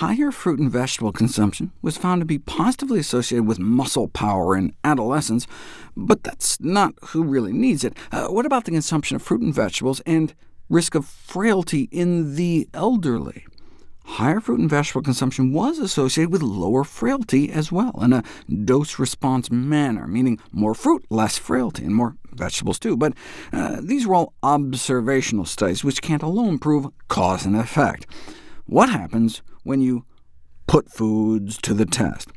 higher fruit and vegetable consumption was found to be positively associated with muscle power in adolescents, but that's not who really needs it. What about the consumption of fruit and vegetables and risk of frailty in the elderly? Higher fruit and vegetable consumption was associated with lower frailty as well, in a dose-response manner, meaning more fruit, less frailty, and more vegetables too. But these were all observational studies, which can't alone prove cause and effect. What happens when you put foods to the test?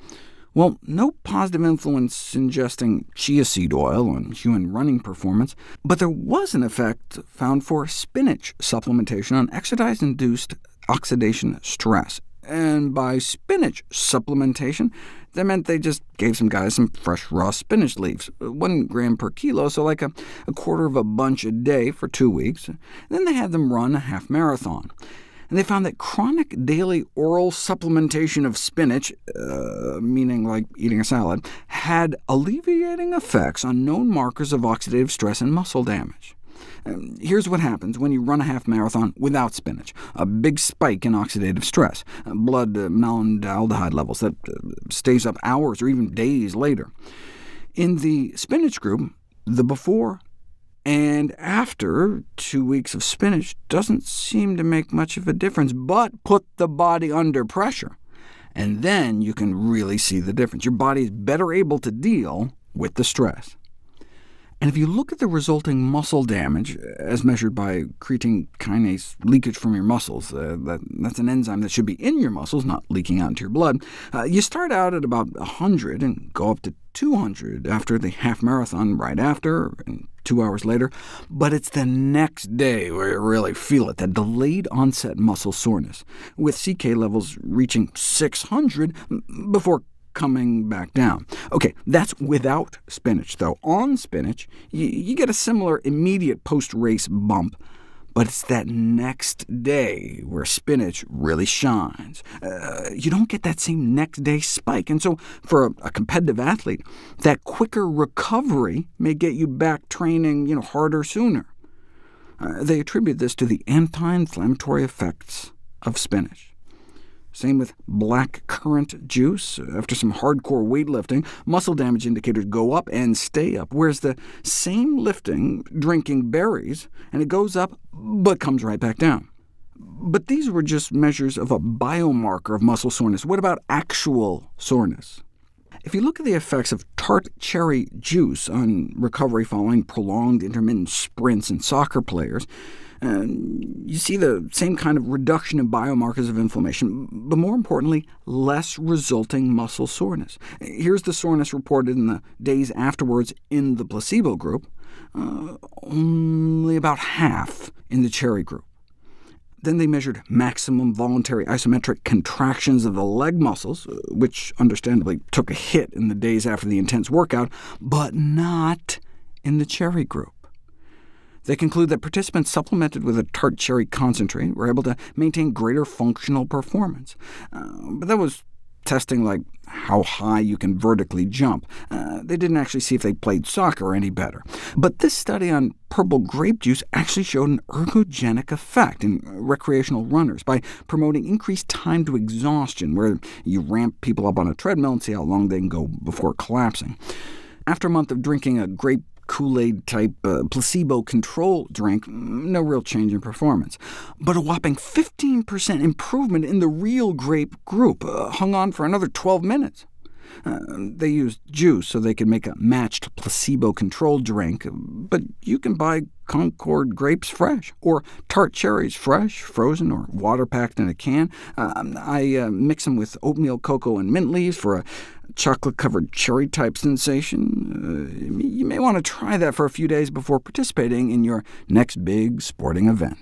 Well, no positive influence ingesting chia seed oil on human running performance, but there was an effect found for spinach supplementation on exercise-induced oxidation stress. And by spinach supplementation, that meant they just gave some guys some fresh raw spinach leaves, 1 gram per kilo, so like a quarter of a bunch a day for 2 weeks. Then they had them run a half marathon. And they found that chronic daily oral supplementation of spinach, meaning like eating a salad, had alleviating effects on known markers of oxidative stress and muscle damage. Here's what happens when you run a half marathon without spinach: a big spike in oxidative stress, blood malondialdehyde levels that stays up hours or even days later. In the spinach group, the before and after 2 weeks of spinach doesn't seem to make much of a difference, but put the body under pressure, and then you can really see the difference. Your body is better able to deal with the stress. And if you look at the resulting muscle damage, as measured by creatine kinase leakage from your muscles, that's an enzyme that should be in your muscles, not leaking out into your blood, you start out at about 100 and go up to 200 after the half marathon right after, and 2 hours later. But it's the next day where you really feel it, that delayed onset muscle soreness, with CK levels reaching 600 before coming back down. OK, that's without spinach, though. On spinach, you get a similar immediate post-race bump, but it's that next day where spinach really shines. You don't get that same next-day spike, and so for a competitive athlete, that quicker recovery may get you back training harder sooner. They attribute this to the anti-inflammatory effects of spinach. Same with black currant juice. After some hardcore weightlifting, muscle damage indicators go up and stay up, whereas the same lifting, drinking berries, and it goes up but comes right back down. But these were just measures of a biomarker of muscle soreness. What about actual soreness? If you look at the effects of tart cherry juice on recovery following prolonged intermittent sprints in soccer players, you see the same kind of reduction in biomarkers of inflammation, but more importantly, less resulting muscle soreness. Here's the soreness reported in the days afterwards in the placebo group, only about half in the cherry group. Then they measured maximum voluntary isometric contractions of the leg muscles, which understandably took a hit in the days after the intense workout, but not in the cherry group. They conclude that participants supplemented with a tart cherry concentrate were able to maintain greater functional performance. But that was testing like how high you can vertically jump. They didn't actually see if they played soccer any better. But this study on purple grape juice actually showed an ergogenic effect in recreational runners by promoting increased time to exhaustion, where you ramp people up on a treadmill and see how long they can go before collapsing. After a month of drinking a grape Kool-Aid-type placebo-control drink, no real change in performance. But a whopping 15% improvement in the real grape group, hung on for another 12 minutes. They used juice so they could make a matched placebo-controlled drink, but you can buy Concord grapes fresh, or tart cherries fresh, frozen, or water-packed in a can. I mix them with oatmeal, cocoa, and mint leaves for a chocolate-covered cherry-type sensation. You may want to try that for a few days before participating in your next big sporting event.